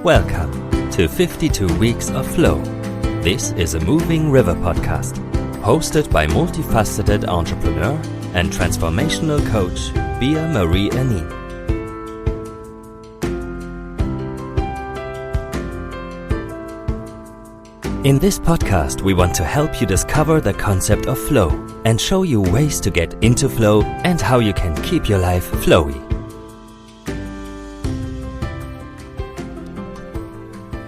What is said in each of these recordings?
Welcome to 52 Weeks of Flow. This is a Moving River podcast, hosted by multifaceted entrepreneur and transformational coach Bea-Marie aand. In this podcast, we want to help you discover the concept of flow and show you ways to get into flow and how you can keep your life flowy.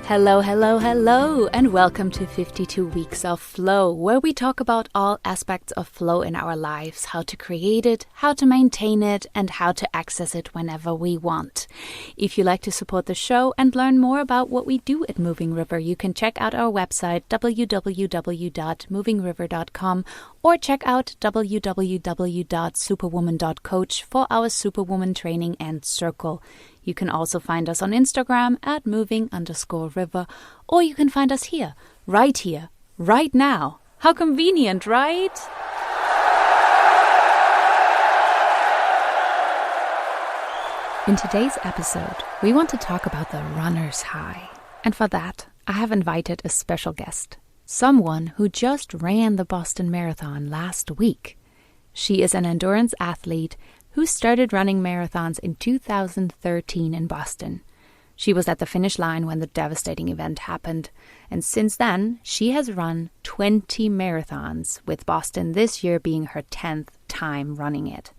Hello, hello, hello, and welcome to 52 Weeks of Flow, where we talk about all aspects of flow in our lives, how to create it, how to maintain it, and how to access it whenever we want. If you like to support the show and learn more about what we do at Moving River, you can check out our website www.movingriver.com or check out www.superwoman.coach for our Superwoman training and circle. You can also find us on Instagram at moving_river, or you can find us here, right now. How convenient, right? In today's episode, we want to talk about the runner's high. And for that, I have invited a special guest, someone who just ran the Boston Marathon last week. She is an endurance athlete who started running marathons in 2013 in Boston. She was at the finish line when the devastating event happened, and since then, she has run 20 marathons, with Boston this year being her 10th time running it.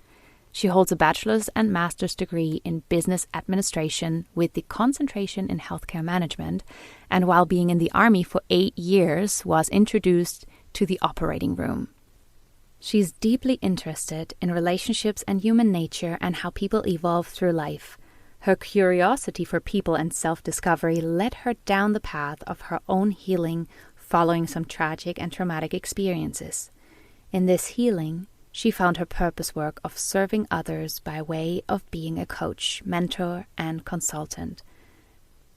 She holds a bachelor's and master's degree in business administration with the concentration in healthcare management, and while being in the Army for 8 years, was introduced to the operating room. She's deeply interested in relationships and human nature and how people evolve through life. Her curiosity for people and self-discovery led her down the path of her own healing following some tragic and traumatic experiences. In this healing, she found her purpose work of serving others by way of being a coach, mentor, and consultant.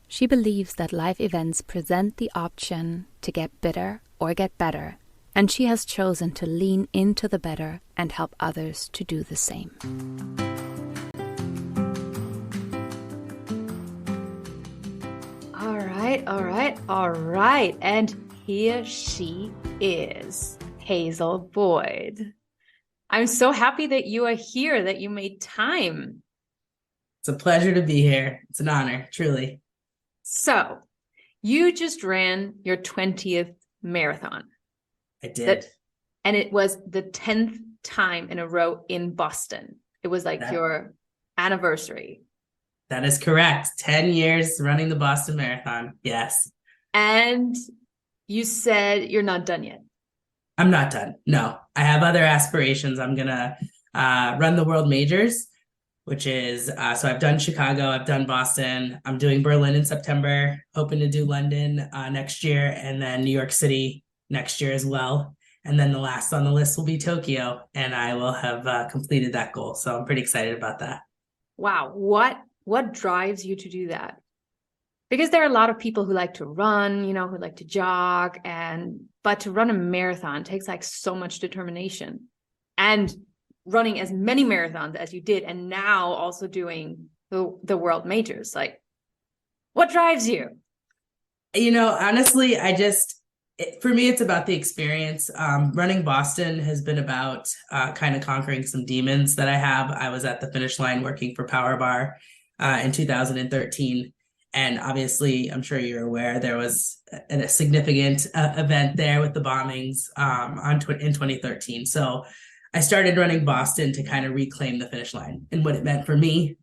She believes that life events present the option to get bitter or get better, and she has chosen to lean into the better and help others to do the same. All right. And here she is, Hazel Boyed. I'm so happy that you are here, that you made time. It's a pleasure to be here. It's an honor, truly. So, you just ran your 20th marathon. I did. And it was the 10th time in a row in Boston. It was like your anniversary. That is correct. 10 years running the Boston Marathon. Yes. And you said you're not done yet. I'm not done. No, I have other aspirations. I'm going to run the World Majors, which is, so I've done Chicago, I've done Boston, I'm doing Berlin in September, hoping to do London next year, and then New York City next year as well. And then the last on the list will be Tokyo, and I will have completed that goal. So I'm pretty excited about that. Wow. What drives you to do that? Because there are a lot of people who like to run, who like to jog, but to run a marathon takes like so much determination. And running as many marathons as you did, and now also doing the World Majors, like, what drives you? Honestly, for me, it's about the experience. Running Boston has been about kind of conquering some demons that I have. I was at the finish line working for Power Bar in 2013. And obviously, I'm sure you're aware, there was a significant event there with the bombings in 2013. So I started running Boston to kind of reclaim the finish line and what it meant for me.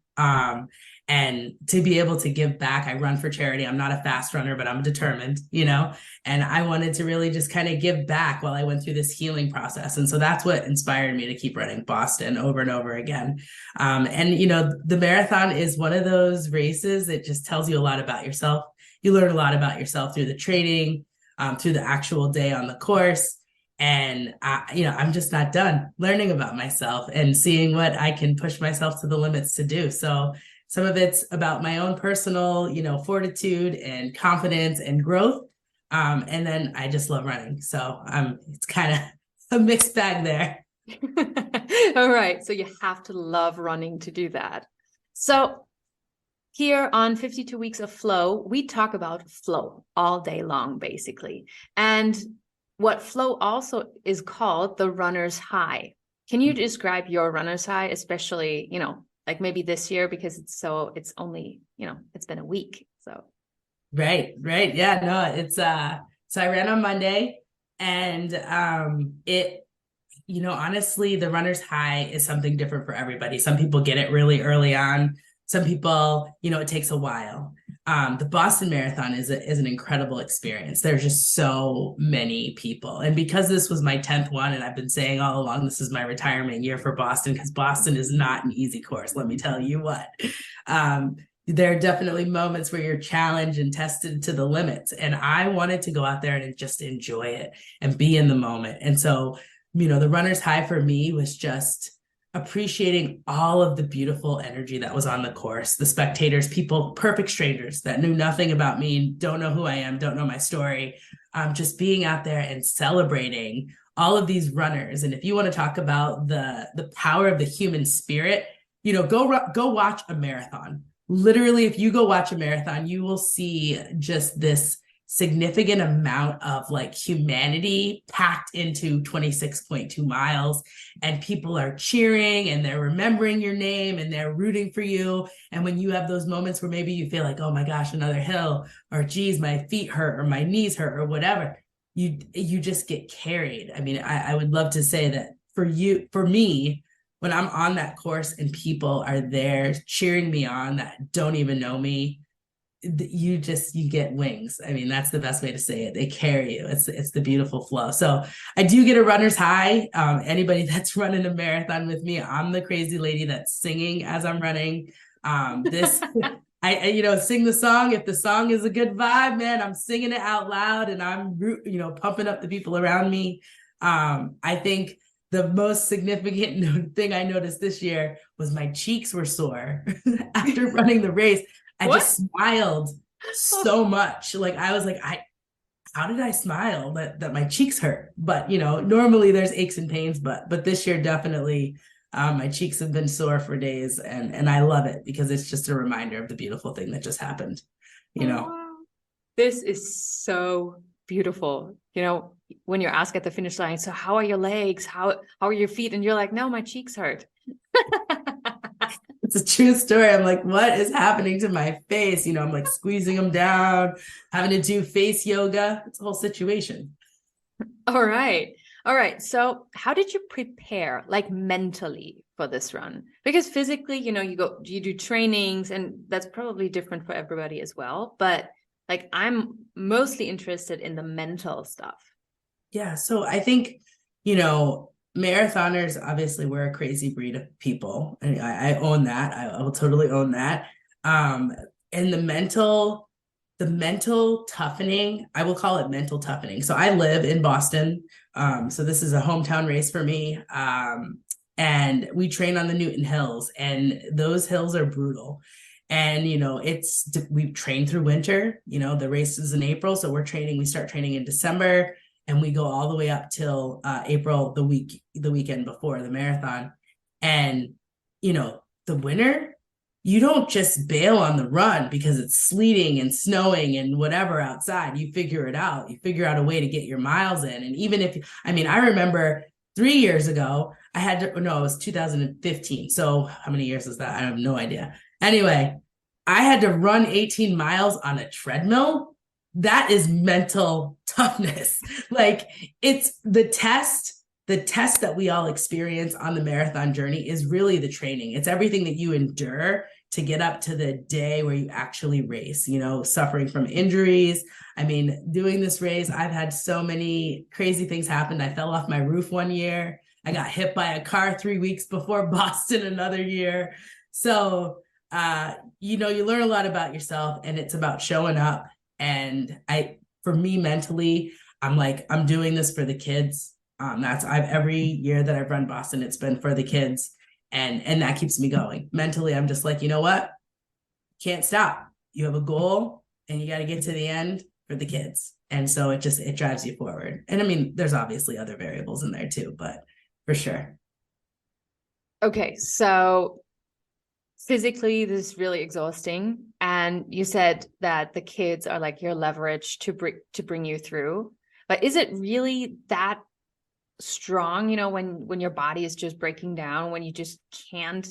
And to be able to give back. I run for charity. I'm not a fast runner, but I'm determined, and I wanted to really just kind of give back while I went through this healing process. And so that's what inspired me to keep running Boston over and over again. The marathon is one of those races that just tells you a lot about yourself. You learn a lot about yourself through the training, through the actual day on the course. And, I'm just not done learning about myself and seeing what I can push myself to the limits to do. So some of it's about my own personal, fortitude and confidence and growth. And then I just love running. So it's kind of a mixed bag there. All right. So you have to love running to do that. So here on 52 Weeks of Flow, we talk about flow all day long, basically. And what flow also is called the runner's high. Can you describe your runner's high, especially, like maybe this year, because it's only, it's been a week. So. Right. Yeah, no, so I ran on Monday, and honestly, the runner's high is something different for everybody. Some people get it really early on. Some people, it takes a while. The Boston Marathon is an incredible experience. There's just so many people. And because this was my 10th one, and I've been saying all along, this is my retirement year for Boston, because Boston is not an easy course. Let me tell you what. There are definitely moments where you're challenged and tested to the limits. And I wanted to go out there and just enjoy it and be in the moment. And so, the runner's high for me was just appreciating all of the beautiful energy that was on the course, the spectators, people, perfect strangers that knew nothing about me, don't know who I am, don't know my story, just being out there and celebrating all of these runners. And if you want to talk about the power of the human spirit, go watch a marathon. Literally, if you go watch a marathon, you will see just this significant amount of like humanity packed into 26.2 miles, and people are cheering and they're remembering your name and they're rooting for you. And when you have those moments where maybe you feel like, oh my gosh, another hill, or geez, my feet hurt or my knees hurt or whatever, you just get carried. I mean, I would love to say that for me, when I'm on that course and people are there cheering me on that don't even know me, you get wings. I mean, that's the best way to say it. They carry you. It's the beautiful flow. So I do get a runner's high. Anybody that's running a marathon with me, I'm the crazy lady that's singing as I'm running. I sing the song. If the song is a good vibe, man, I'm singing it out loud and I'm, pumping up the people around me. I think the most significant thing I noticed this year was my cheeks were sore after running the race. I just smiled so much. Like I was like, how did I smile that my cheeks hurt? But normally there's aches and pains, but this year definitely my cheeks have been sore for days, and I love it because it's just a reminder of the beautiful thing that just happened. Wow. This is so beautiful. When you're asked at the finish line, so how are your legs? How are your feet? And you're like, no, my cheeks hurt. It's a true story. I'm like, what is happening to my face? I'm like squeezing them down, having to do face yoga. It's a whole situation. All right. So how did you prepare, like mentally, for this run? Because physically, you do trainings, and that's probably different for everybody as well. But like, I'm mostly interested in the mental stuff. Yeah. So I think, marathoners, obviously we're a crazy breed of people, and I own that. I will totally own that. And the mental toughening, I will call it mental toughening. So I live in Boston. So this is a hometown race for me. And we train on the Newton Hills, and those hills are brutal. And, we train through winter, the race is in April. So we start training in December, and we go all the way up till April, the weekend before the marathon. And, the winter, you don't just bail on the run because it's sleeting and snowing and whatever outside. You figure it out. You figure out a way to get your miles in. And even I remember 3 years ago, it was 2015. So how many years is that? I have no idea. Anyway, I had to run 18 miles on a treadmill. That is mental toughness. Like, it's the test that we all experience on the marathon journey is really the training. It's everything that you endure to get up to the day where you actually race, suffering from injuries. I mean, doing this race, I've had so many crazy things happen. I fell off my roof one year. I got hit by a car 3 weeks before Boston another year. So, you learn a lot about yourself, and it's about showing up. And for me mentally, I'm like, I'm doing this for the kids. Every year that I've run Boston, it's been for the kids, and that keeps me going. Mentally, I'm just like, you know what? Can't stop. You have a goal, and you got to get to the end for the kids. And so it drives you forward. And I mean, there's obviously other variables in there too, but for sure. Okay, so physically this is really exhausting, and you said that the kids are like your leverage to bring you through, but is it really that strong, when your body is just breaking down, when you just can't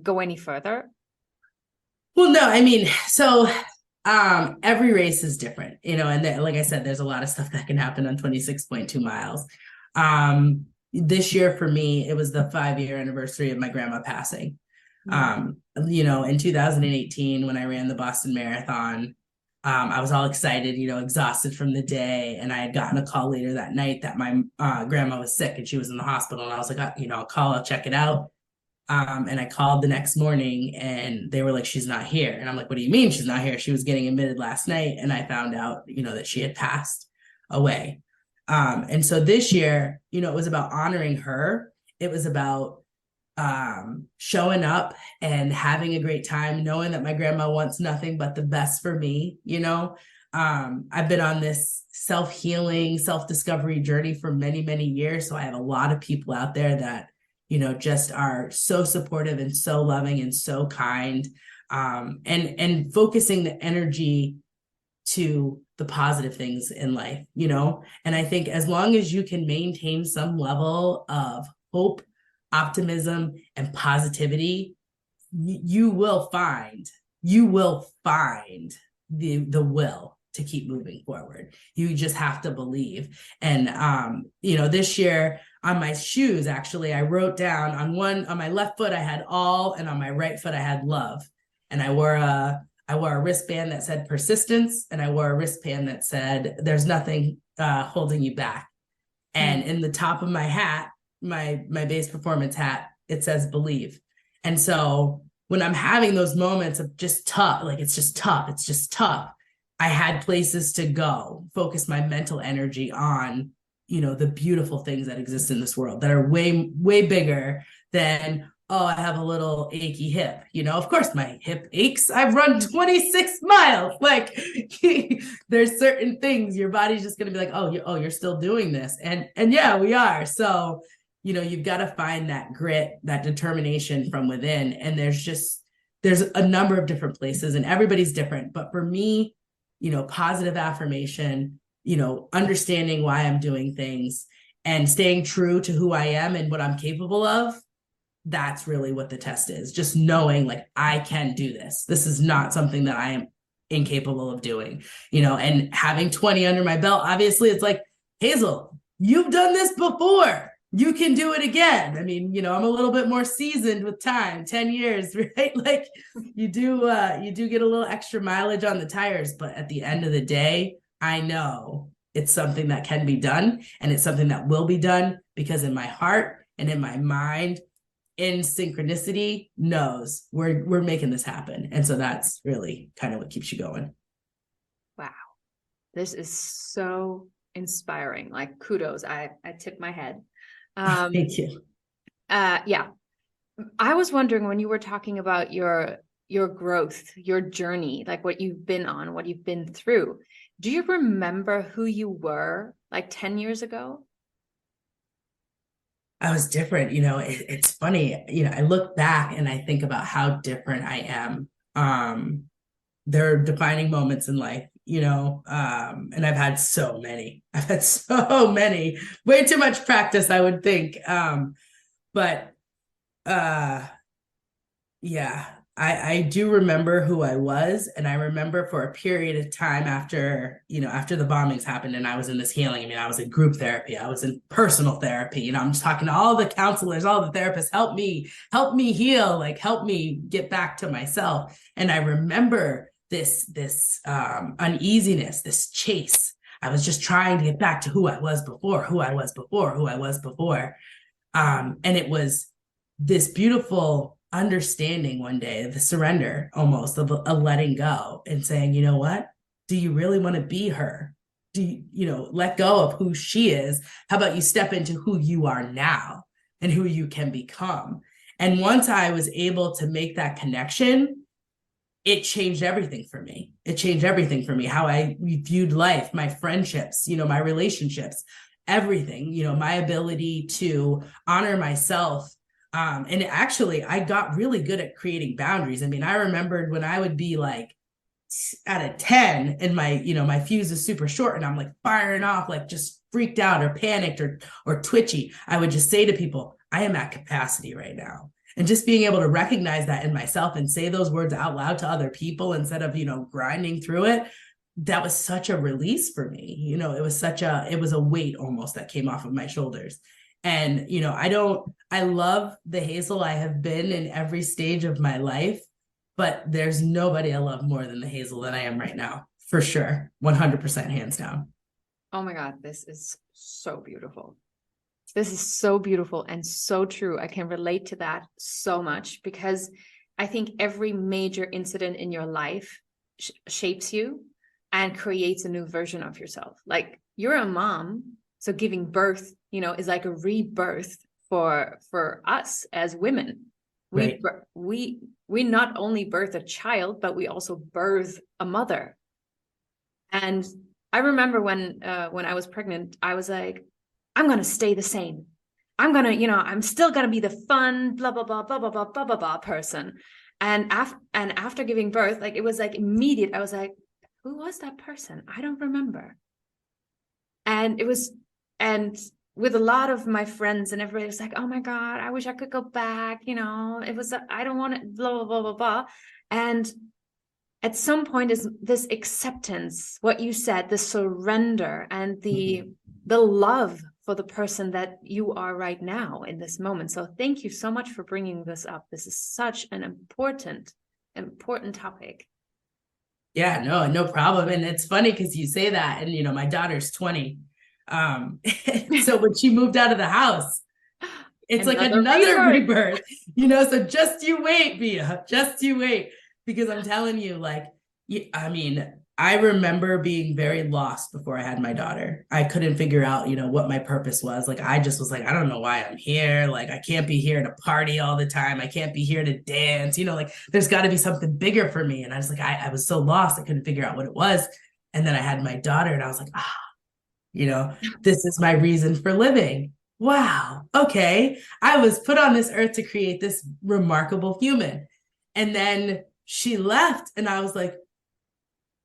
go any further? Well, no, I mean, so every race is different, and like I said, there's a lot of stuff that can happen on 26.2 miles. This year for me, it was the 5-year anniversary of my grandma passing. In 2018, when I ran the Boston Marathon, I was all excited, exhausted from the day. And I had gotten a call later that night that my grandma was sick and she was in the hospital. And I was like, I'll check it out. And I called the next morning and they were like, she's not here. And I'm like, what do you mean she's not here? She was getting admitted last night. And I found out, that she had passed away. And so this year, it was about honoring her. It was about showing up and having a great time, knowing that my grandma wants nothing but the best for me. I've been on this self-healing, self-discovery journey for many, many years. So I have a lot of people out there that, just are so supportive and so loving and so kind, and focusing the energy to the positive things in life, and I think as long as you can maintain some level of hope, optimism, and positivity, you will find the will to keep moving forward. You just have to believe. And this year on my shoes, actually, I wrote down on my left foot I had all, and on my right foot I had love. And I wore a wristband that said persistence, and I wore a wristband that said there's nothing holding you back. And in the top of my hat, my base performance hat, it says believe. And so when I'm having those moments of just tough, like it's just tough, I had places to go, focus my mental energy on, the beautiful things that exist in this world that are way, way bigger than, oh, I have a little achy hip. Of course my hip aches. I've run 26 miles. Like there's certain things your body's just going to be like, oh, you're still doing this. And yeah, we are. So, you've got to find that grit, that determination from within. And there's a number of different places and everybody's different. But for me, positive affirmation, understanding why I'm doing things and staying true to who I am and what I'm capable of. That's really what the test is. Just knowing like, I can do this. This is not something that I am incapable of doing, and having 20 under my belt, obviously it's like, Hazel, you've done this before. You can do it again. I mean, I'm a little bit more seasoned with time, 10 years, right? Like you do get a little extra mileage on the tires, but at the end of the day, I know it's something that can be done, and it's something that will be done because in my heart and in my mind, in synchronicity, knows we're making this happen. And so that's really kind of what keeps you going. Wow. This is so inspiring. Like kudos. I tip my head. Thank you. Yeah. I was wondering when you were talking about your growth, your journey, like what you've been on, what you've been through. Do you remember who you were like 10 years ago? I was different. It's funny, I look back and I think about how different I am. There are defining moments in life, and I've had so many, way too much practice, I would think. Yeah, I do remember who I was. And I remember for a period of time after the bombings happened and I was in this healing. I mean, I was in group therapy. I was in personal therapy. I'm just talking to all the counselors, all the therapists, help me heal, like help me get back to myself. And I remember this uneasiness, this chase. I was just trying to get back to who I was before. And it was this beautiful understanding one day, the surrender almost of a letting go and saying, you know what, do you really want to be her? Do you, let go of who she is? How about you step into who you are now and who you can become? And once I was able to make that connection, it changed everything for me. It changed everything for me, how I viewed life, my friendships, my relationships, everything, my ability to honor myself. And actually, I got really good at creating boundaries. I mean, I remembered when I would be like at a 10 and my fuse is super short and I'm like firing off, like just freaked out or panicked or twitchy. I would just say to people, I am at capacity right now. And just being able to recognize that in myself and say those words out loud to other people instead of, grinding through it, that was such a release for me. It was a weight almost that came off of my shoulders. And, I love the Hazel I have been in every stage of my life, but there's nobody I love more than the Hazel that I am right now, for sure. 100% hands down. Oh my God, this is so beautiful. This is so beautiful and so true. I can relate to that so much because I think every major incident in your life shapes you and creates a new version of yourself. Like you're a mom, so giving birth, is like a rebirth for us as women. Right. We not only birth a child, but we also birth a mother. And I remember when I was pregnant, I was like, I'm going to stay the same. I'm going to, I'm still going to be the fun, blah, blah, blah, blah, blah, blah, blah, blah, blah person. And after giving birth, like, it was like immediate. I was like, who was that person? I don't remember. And with a lot of my friends and everybody was like, oh my God, I wish I could go back. It was, I don't want it, blah, blah, blah, blah, blah. And at some point is this acceptance, what you said, the surrender and the love for the person that you are right now in this moment. So thank you so much for bringing this up. This is such an important topic. Yeah, no problem. And it's funny because you say that, and my daughter's 20. So when she moved out of the house, it's like another rebirth, so just you wait, Bea, just you wait. Because I'm telling you, like, I remember being very lost before I had my daughter. I couldn't figure out, what my purpose was. Like, I just was like, I don't know why I'm here. Like, I can't be here to party all the time. I can't be here to dance. Like, there's got to be something bigger for me. And I was like, I was so lost. I couldn't figure out what it was. And then I had my daughter and I was like, this is my reason for living. Wow. Okay. I was put on this earth to create this remarkable human. And then she left and I was like,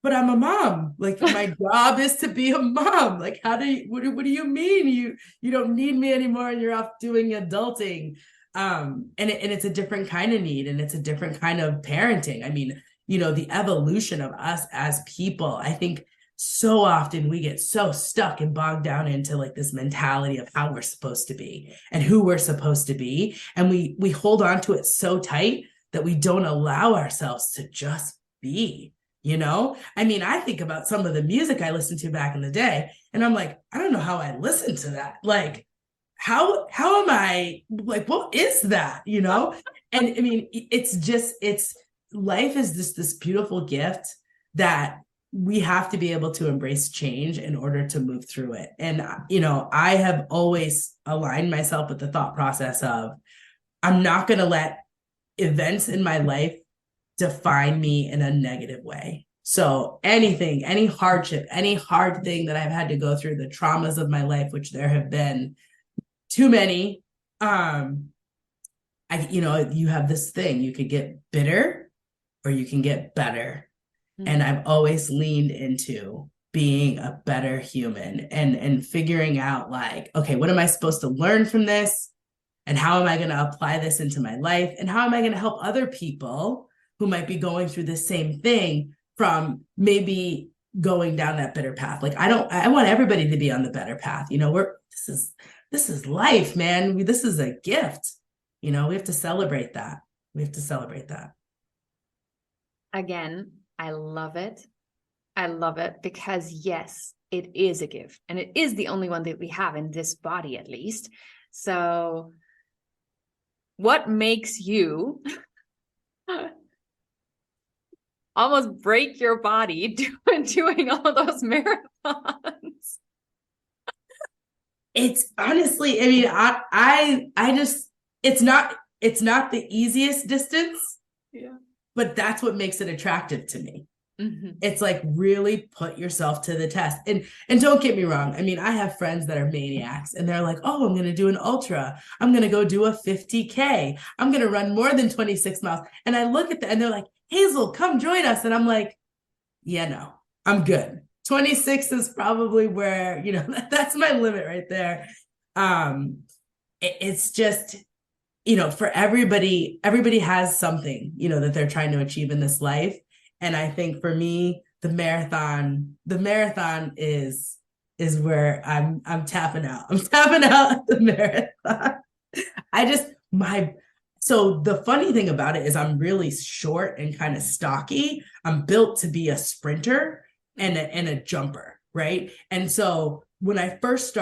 but I'm a mom. Like, my job is to be a mom. Like, what do you mean? You don't need me anymore and you're off doing adulting. And it's a different kind of need and it's a different kind of parenting. I mean, the evolution of us as people, I think so often we get so stuck and bogged down into like this mentality of how we're supposed to be and who we're supposed to be. And we hold on to it so tight that we don't allow ourselves to just be, I mean, I think about some of the music I listened to back in the day and I'm like, I don't know how I listened to that. Like, how am I, like, what is that, And I mean, life is just this beautiful gift that we have to be able to embrace change in order to move through it. And, I have always aligned myself with the thought process of, I'm not going to let events in my life define me in a negative way. So anything, any hardship, any hard thing that I've had to go through, the traumas of my life, which there have been too many, you have this thing, you could get bitter or you can get better. Mm-hmm. And I've always leaned into being a better human and figuring out like, okay, what am I supposed to learn from this? And how am I going to apply this into my life? And how am I going to help other people who might be going through the same thing from maybe going down that bitter path? Like, I want everybody to be on the better path. This is life, man. This is a gift. We have to celebrate that. Again, I love it. I love it because yes, it is a gift and it is the only one that we have in this body, at least. So what makes you almost break your body doing all those marathons? It's honestly, I mean, I just, it's not the easiest distance. Yeah. but that's what makes it attractive to me. Mm-hmm. It's like really put yourself to the test. And don't get me wrong. I mean, I have friends that are maniacs and they're like, oh, I'm going to do an ultra. I'm going to go do a 50K. I'm going to run more than 26 miles. And I look at that and they're like, Hazel, come join us. And I'm like, yeah, no, I'm good. 26 is probably where, you know, that's my limit right there. It's just, you know, for everybody has something, you know, that they're trying to achieve in this life. And I think for me, the marathon is where I'm tapping out. I'm tapping out at the marathon. So the funny thing about it is I'm really short and kind of stocky. I'm built to be a sprinter and a jumper, right? And so when I first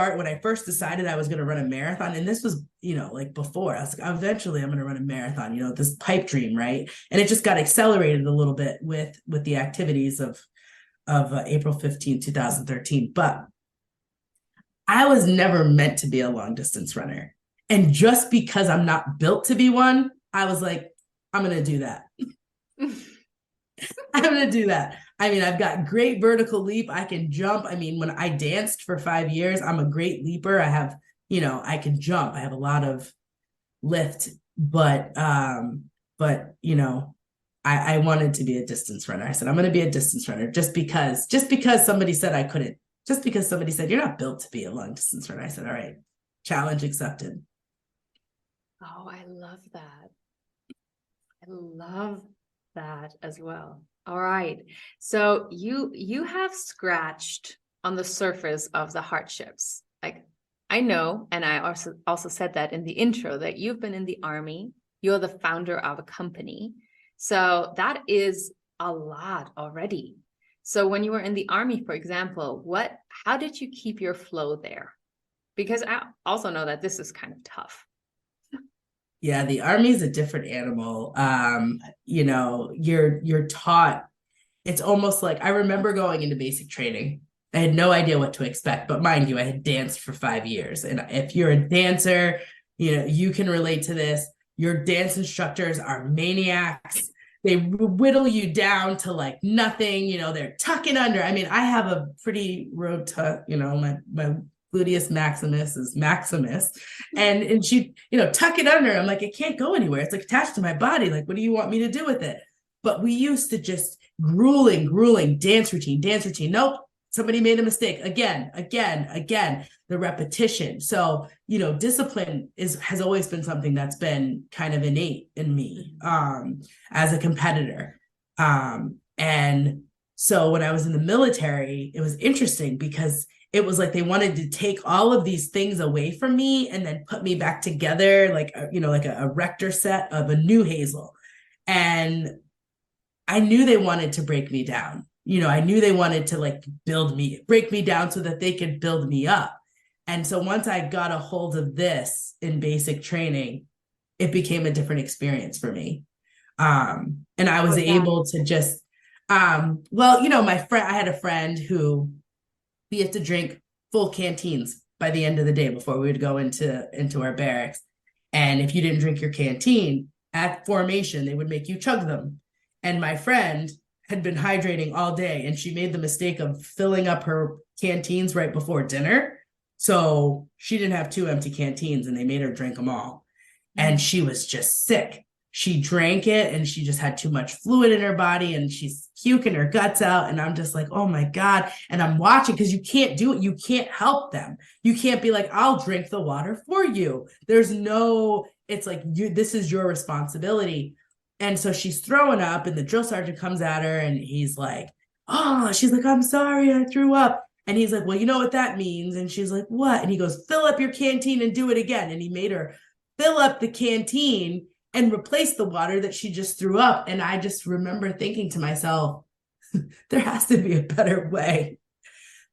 decided I was going to run a marathon, and this was, you know, like before, I was like, eventually I'm going to run a marathon, you know, this pipe dream, right? And it just got accelerated a little bit with the activities of April 15, 2013. But I was never meant to be a long distance runner. And just because I'm not built to be one, I was like, I'm going to do that. I'm going to do that. I mean, I've got great vertical leap. I can jump. I mean, when I danced for 5 years, I'm a great leaper. I have, you know, I can jump. I have a lot of lift, but you know, I wanted to be a distance runner. I said, I'm going to be a distance runner just because somebody said I couldn't, just because somebody said, you're not built to be a long distance runner. I said, all right, challenge accepted. Oh, I love that. I love that as well. All right. So you have scratched on the surface of the hardships. Like I know, and I also said that in the intro, that you've been in the Army. You're the founder of a company. So that is a lot already. So when you were in the Army, for example, how did you keep your flow there? Because I also know that this is kind of tough. Yeah, the Army is a different animal. You know, you're taught. It's almost like I remember going into basic training. I had no idea what to expect, but mind you, I had danced for 5 years. And if you're a dancer, you know, you can relate to this. Your dance instructors are maniacs. They whittle you down to like nothing. You know, they're tucking under. I mean, I have a pretty rotund, you know, my gluteus maximus is Maximus. And she, you know, tuck it under. I'm like, it can't go anywhere. It's like attached to my body. Like, what do you want me to do with it? But we used to just grueling dance routine. Nope. Somebody made a mistake again. The repetition. So, you know, discipline has always been something that's been kind of innate in me as a competitor. And so when I was in the military, it was interesting because it was like they wanted to take all of these things away from me and then put me back together like, you know, like a rector set of a new Hazel. And I knew they wanted to break me down. You know, I knew they wanted to like break me down so that they could build me up. And so once I got a hold of this in basic training, it became a different experience for me. And I was able to just, well, you know, I had a friend who we had to drink full canteens by the end of the day before we would go into our barracks. And if you didn't drink your canteen at formation, they would make you chug them. And my friend had been hydrating all day and she made the mistake of filling up her canteens right before dinner. So she didn't have 2 empty canteens and they made her drink them all. And she was just sick. She drank it and she just had too much fluid in her body and she's puking her guts out. And I'm just like, oh my God. And I'm watching because you can't do it. You can't help them. You can't be like, I'll drink the water for you. It's like, this is your responsibility. And so she's throwing up and the drill sergeant comes at her and he's like, oh, she's like, I'm sorry, I threw up. And he's like, well, you know what that means? And she's like, what? And he goes, fill up your canteen and do it again. And he made her fill up the canteen and replace the water that she just threw up. And I just remember thinking to myself, there has to be a better way.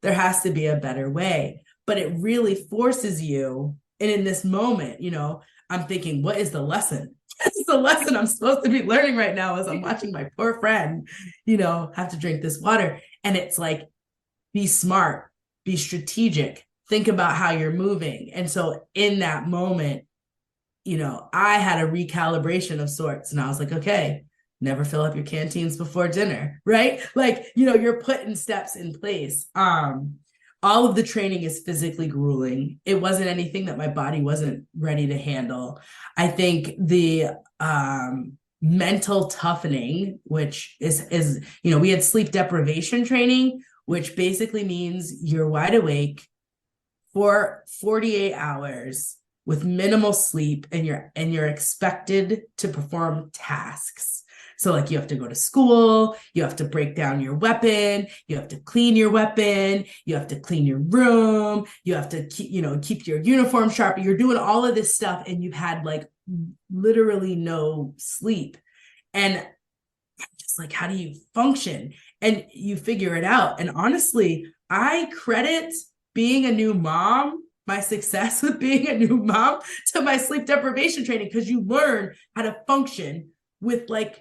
There has to be a better way. But it really forces you. And in this moment, you know, I'm thinking, what is the lesson? It's the lesson I'm supposed to be learning right now as I'm watching my poor friend, you know, have to drink this water. And it's like, be smart, be strategic, think about how you're moving. And so in that moment, you know, I had a recalibration of sorts and I was like, okay, never fill up your canteens before dinner, right? Like, you know, you're putting steps in place. All of the training is physically grueling. It wasn't anything that my body wasn't ready to handle. I think the mental toughening, which is, you know, we had sleep deprivation training, which basically means you're wide awake for 48 hours with minimal sleep, and you're expected to perform tasks. So like you have to go to school, you have to break down your weapon, you have to clean your weapon, you have to clean your room, you have to keep your uniform sharp. You're doing all of this stuff and you've had like literally no sleep. And just like, how do you function? And you figure it out. And honestly, I credit being a new mom, my success with being a new mom, to my sleep deprivation training, because you learn how to function with like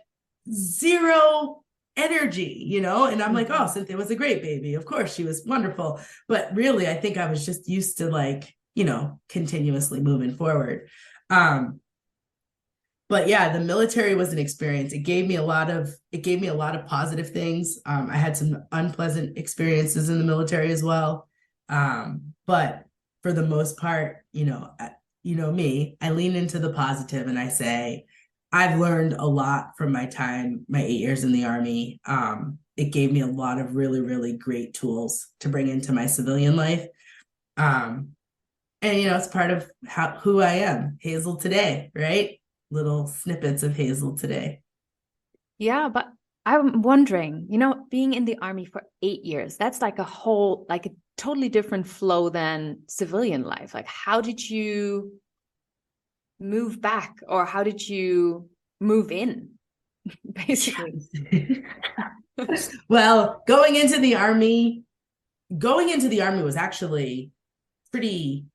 zero energy, you know? And I'm like, oh, Cynthia was a great baby. Of course, she was wonderful. But really, I think I was just used to like, you know, continuously moving forward. But yeah, the military was an experience. It gave me a lot of positive things. I had some unpleasant experiences in the military as well. But for the most part, you know me, I lean into the positive and I say, I've learned a lot from my 8 years in the Army. It gave me a lot of really, really great tools to bring into my civilian life. And, you know, it's part of who I am, Hazel today, right? Little snippets of Hazel today. Yeah, but I'm wondering, you know, being in the Army for 8 years, that's like a totally different flow than civilian life. Like, how did you move back, or how did you move in, basically? Well, going into the Army was actually pretty.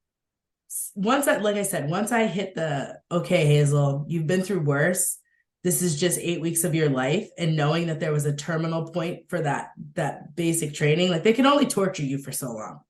Once I hit the, okay, Hazel, you've been through worse. This is just 8 weeks of your life. And knowing that there was a terminal point for that basic training, like they can only torture you for so long.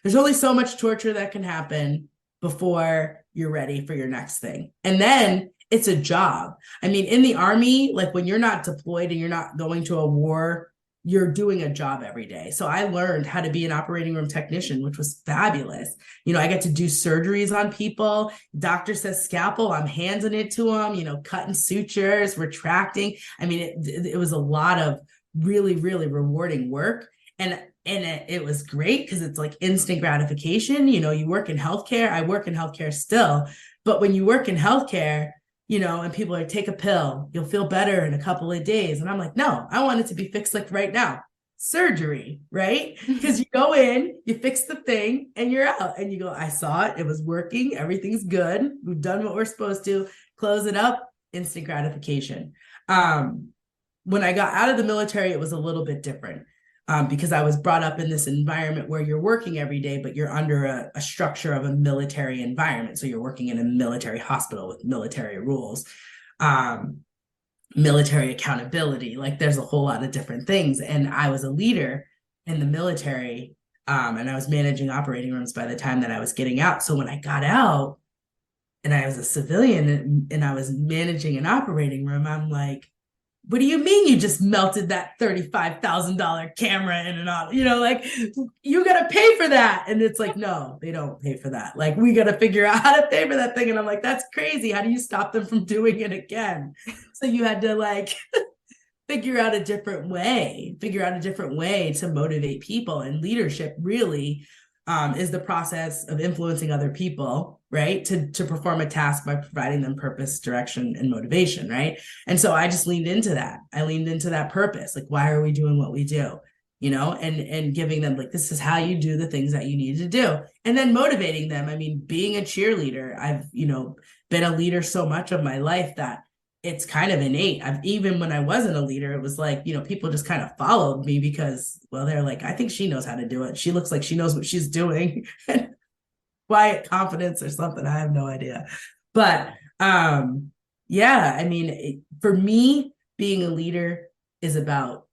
There's only so much torture that can happen before you're ready for your next thing. And then it's a job. I mean, in the Army, like when you're not deployed and you're not going to a war, you're doing a job every day. So I learned how to be an operating room technician, which was fabulous. You know, I get to do surgeries on people. Doctor says scalpel, I'm handing it to them, you know, cutting sutures, retracting. I mean, it was a lot of really, really rewarding work. And it was great because it's like instant gratification. You know, you work in healthcare. I work in healthcare still. But when you work in healthcare, you know, and people are, take a pill, you'll feel better in a couple of days. And I'm like, no, I want it to be fixed like right now. Surgery, right? Because you go in, you fix the thing, and you're out. And you go, I saw it. It was working. Everything's good. We've done what we're supposed to. Close it up. Instant gratification. When I got out of the military, it was a little bit different. Because I was brought up in this environment where you're working every day, but you're under a structure of a military environment. So you're working in a military hospital with military rules, military accountability. Like there's a whole lot of different things. And I was a leader in the military, and I was managing operating rooms by the time that I was getting out. So when I got out and I was a civilian and I was managing an operating room, I'm like, what do you mean you just melted that $35,000 camera in and out? You know, like you got to pay for that. And it's like, no, they don't pay for that. Like we got to figure out how to pay for that thing. And I'm like, that's crazy. How do you stop them from doing it again? So you had to like figure out a different way to motivate people. And leadership really is the process of influencing other people, right? To perform a task by providing them purpose, direction, and motivation, right? And so I just leaned into that. I leaned into that purpose. Like, why are we doing what we do? You know, and giving them like, this is how you do the things that you need to do. And then motivating them. I mean, being a cheerleader, I've, you know, been a leader so much of my life that it's kind of innate. Even when I wasn't a leader, it was like, you know, people just kind of followed me because, well, they're like, I think she knows how to do it. She looks like she knows what she's doing. Quiet confidence or something. I have no idea. But yeah, I mean, for me, being a leader is about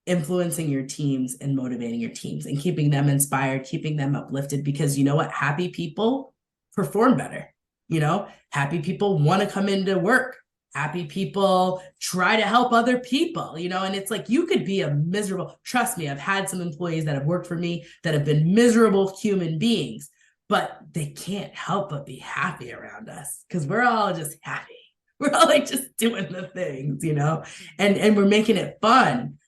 influencing your teams and motivating your teams and keeping them inspired, keeping them uplifted, because you know what? Happy people perform better. You know, happy people want to come into work. Happy people try to help other people, you know, and it's like, you could be a miserable, trust me, I've had some employees that have worked for me that have been miserable human beings, but they can't help but be happy around us because we're all just happy. We're all like just doing the things, you know, and we're making it fun.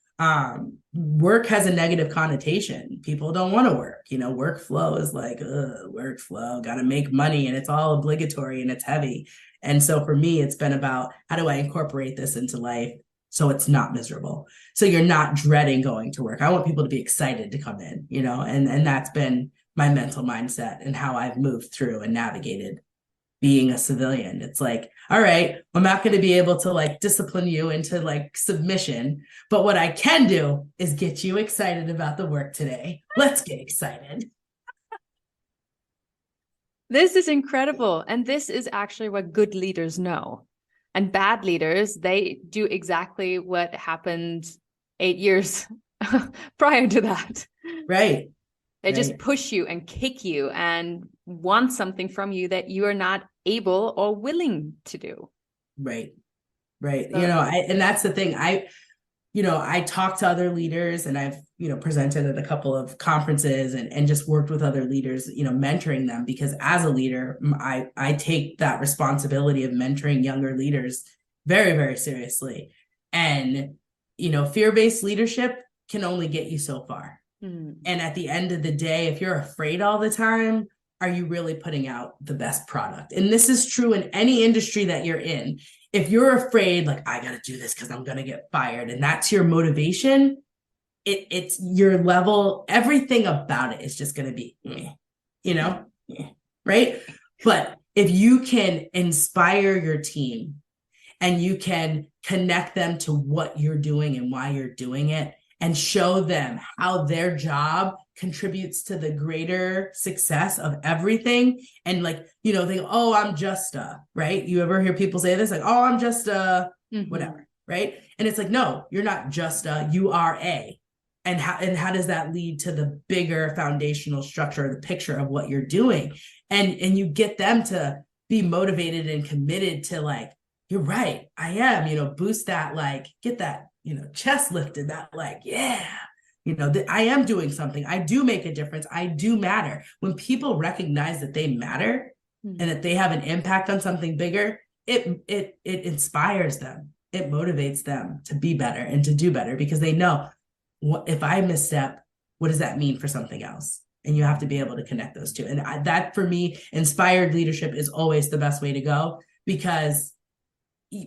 Work has a negative connotation. People don't want to work, you know, workflow is like, workflow, got to make money, and it's all obligatory and it's heavy. And so for me, it's been about, how do I incorporate this into life so it's not miserable? So you're not dreading going to work. I want people to be excited to come in, you know, and that's been my mental mindset and how I've moved through and navigated being a civilian. It's like, all right, I'm not going to be able to like discipline you into like submission, but what I can do is get you excited about the work today. Let's get excited. This is incredible. And this is actually what good leaders know. And bad leaders, they do exactly what happened 8 years prior to that. Right. They just push you and kick you and want something from you that you are not able or willing to do. Right. Right. So, you know, and that's the thing. I talk to other leaders, and I've, presented at a couple of conferences and just worked with other leaders, mentoring them, because as a leader, I take that responsibility of mentoring younger leaders very, very seriously. And, fear-based leadership can only get you so far. And at the end of the day, if you're afraid all the time, are you really putting out the best product? And this is true in any industry that you're in. If you're afraid, like, I got to do this because I'm going to get fired, and that's your motivation, it's your level, everything about it is just going to be, right? But if you can inspire your team and you can connect them to what you're doing and why you're doing it, and show them how their job contributes to the greater success of everything. And like, they go, oh, I'm just right? You ever hear people say this? Like, oh, I'm just whatever, right? And it's like, no, you're not just you are a. And how does that lead to the bigger foundational structure, the picture of what you're doing? And you get them to be motivated and committed to, like, you're right, I am, boost that, like, get that, chest lifted, that, like, yeah, I am doing something. I do make a difference. I do matter. When people recognize that they matter and that they have an impact on something bigger, it inspires them. It motivates them to be better and to do better, because they know, what if I misstep, what does that mean for something else? And you have to be able to connect those two. And that, for me, inspired leadership is always the best way to go, because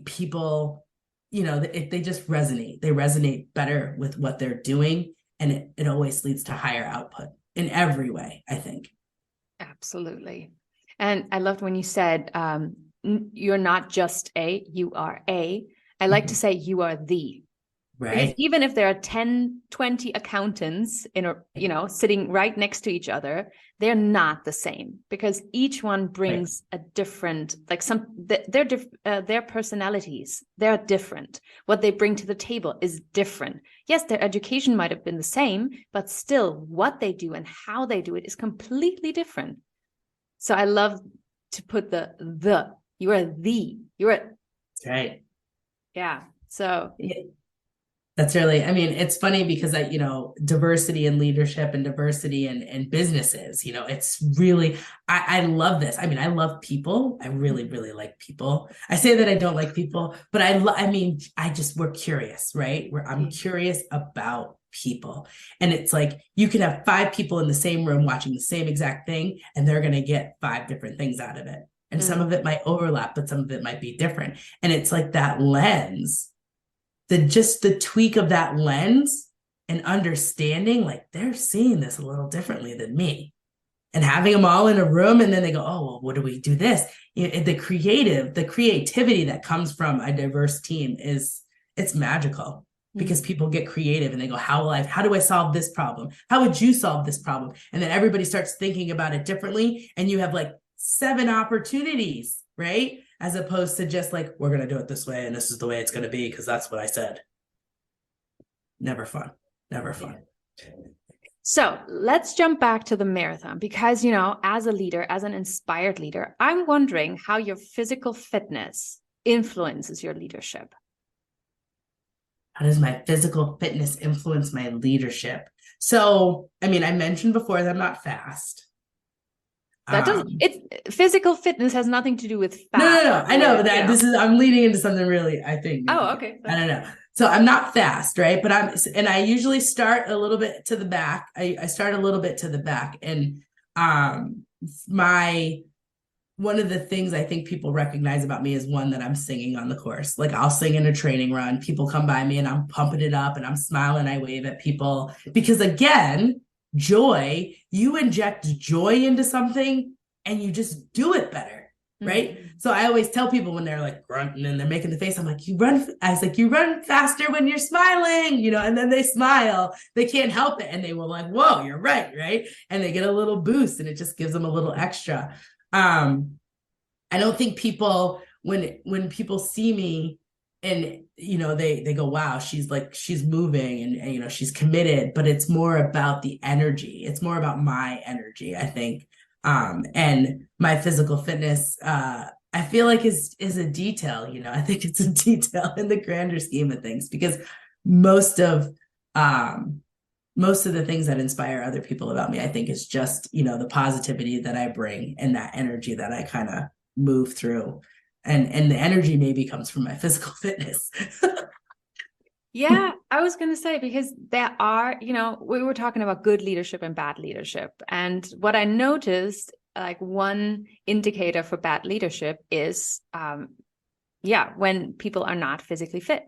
people, they just resonate. They resonate better with what they're doing. And it always leads to higher output in every way, I think. Absolutely. And I loved when you said, you're not just a, you are a. I like to say you are the. Right. Because even if there are 10, 20 accountants sitting right next to each other, they're not the same, because each one brings a different, like, their personalities, they're different. What they bring to the table is different. Yes, their education might have been the same, but still what they do and how they do it is completely different. So I love to put you are right. Yeah. So that's really, it's funny because diversity in leadership and diversity in businesses, it's really, I love this. I love people. I really, really like people. I say that I don't like people, but we're curious, right? I'm curious about people. And it's like, you can have 5 people in the same room watching the same exact thing, and they're going to get 5 different things out of it. And some of it might overlap, but some of it might be different. And it's like that lens, the tweak of that lens and understanding, like, they're seeing this a little differently than me, and having them all in a room, and then they go, oh, well, what do we do this? The creativity that comes from a diverse team it's magical, because people get creative and they go, how do I solve this problem? How would you solve this problem? And then everybody starts thinking about it differently, and you have like 7 opportunities, right? As opposed to just like, we're going to do it this way, and this is the way it's going to be because that's what I said. Never fun. Never fun. So let's jump back to the marathon, because, as a leader, as an inspired leader, I'm wondering how your physical fitness influences your leadership? How does my physical fitness influence my leadership? So, I mean, I mentioned before that I'm not fast. That doesn't, physical fitness has nothing to do with fat. No. I know that I'm leading into something really, I think. Oh, okay. I don't know. So I'm not fast, right? But I usually start a little bit to the back. I start a little bit to the back. And one of the things I think people recognize about me is one, that I'm singing on the course. Like I'll sing in a training run. People come by me and I'm pumping it up and I'm smiling. I wave at people because, again, joy, you inject joy into something and you just do it better, right? Mm-hmm. So I always tell people when they're like grunting and they're making the face, I'm like, you run faster when you're smiling, and then they smile. They can't help it. And they will like, whoa, you're right? And they get a little boost and it just gives them a little extra. I don't think people, when people see me and, they go, wow, she's moving and she's committed, but it's more about the energy. It's more about my energy, I think. And my physical fitness, I feel like is a detail, I think it's a detail in the grander scheme of things, because most of the things that inspire other people about me, I think, is just, the positivity that I bring and that energy that I kind of move through. And the energy maybe comes from my physical fitness. Yeah, I was going to say, because there are, we were talking about good leadership and bad leadership. And what I noticed, like one indicator for bad leadership is, when people are not physically fit.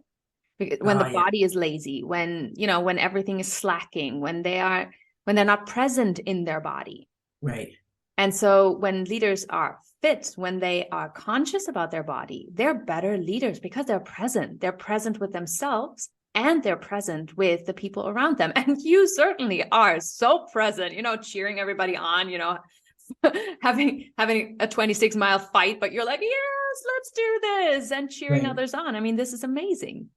When the body is lazy, when everything is slacking, when they're not present in their body. Right. And so when leaders are fit, when they are conscious about their body, they're better leaders because they're present. They're present with themselves and they're present with the people around them. And you certainly are so present, cheering everybody on, having a 26-mile fight, but you're like, yes, let's do this, and cheering others on. I mean, this is amazing.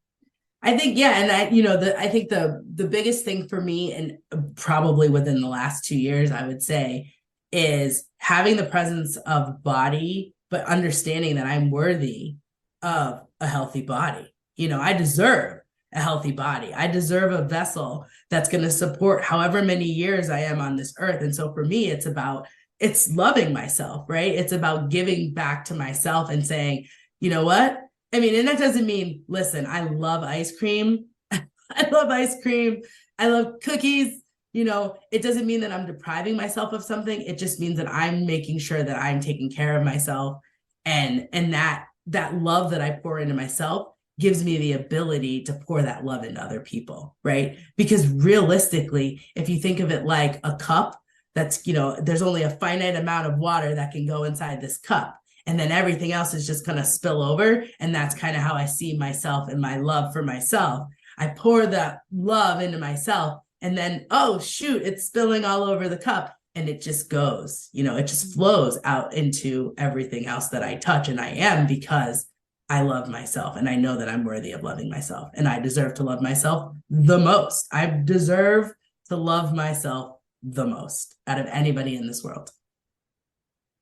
I think, and I think the biggest thing for me, and probably within the last 2 years, I would say, is having the presence of body, but understanding that I'm worthy of a healthy body. I deserve a healthy body. I deserve a vessel that's going to support however many years I am on this earth. And so for me, it's loving myself, right? It's about giving back to myself and saying, you know what? I mean, and that doesn't mean, listen, I love ice cream. I love ice cream. I love cookies. It doesn't mean that I'm depriving myself of something. It just means that I'm making sure that I'm taking care of myself. And that love that I pour into myself gives me the ability to pour that love into other people, right? Because realistically, if you think of it like a cup, that's, there's only a finite amount of water that can go inside this cup. And then everything else is just going to spill over. And that's kind of how I see myself and my love for myself. I pour that love into myself and then, oh, shoot, it's spilling all over the cup. And it just goes, it just flows out into everything else that I touch. And I am, because I love myself and I know that I'm worthy of loving myself and I deserve to love myself the most. I deserve to love myself the most out of anybody in this world.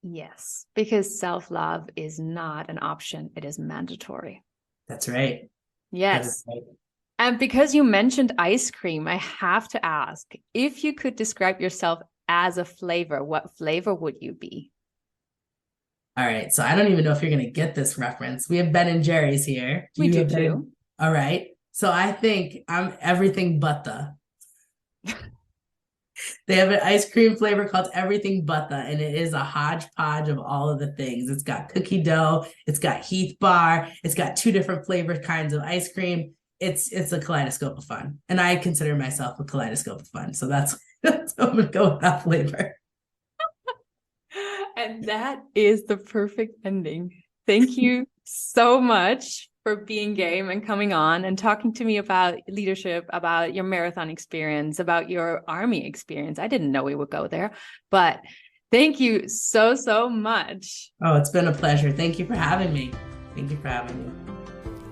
Yes, because self-love is not an option. It is mandatory. That's right. Yes. That is right. And because you mentioned ice cream, I have to ask, if you could describe yourself as a flavor, what flavor would you be? All right. So I don't even know if you're going to get this reference. We have Ben and Jerry's here. We do too. All right. So I think I'm everything but the. They have an ice cream flavor called Everything But The, and it is a hodgepodge of all of the things. It's got cookie dough. It's got Heath bar. It's got 2 different flavored kinds of ice cream. It's a kaleidoscope of fun. And I consider myself a kaleidoscope of fun. So that's I'm going to go with that flavor. And that is the perfect ending. Thank you so much for being game and coming on and talking to me about leadership, about your marathon experience, about your army experience. I didn't know we would go there, but thank you so, so much. Oh, it's been a pleasure. Thank you for having me. Thank you for having me.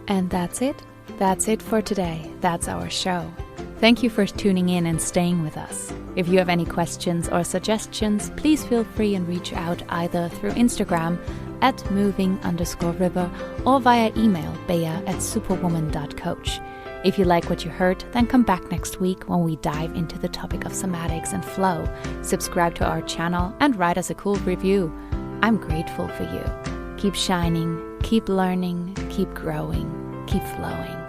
And that's it. That's it for today. That's our show. Thank you for tuning in and staying with us. If you have any questions or suggestions, please feel free and reach out either through Instagram at moving_river or via email bea@superwoman.coach. If you like what you heard, then come back next week when we dive into the topic of somatics and flow. Subscribe to our channel and write us a cool review. I'm grateful for you. Keep shining, keep learning, keep growing, keep flowing.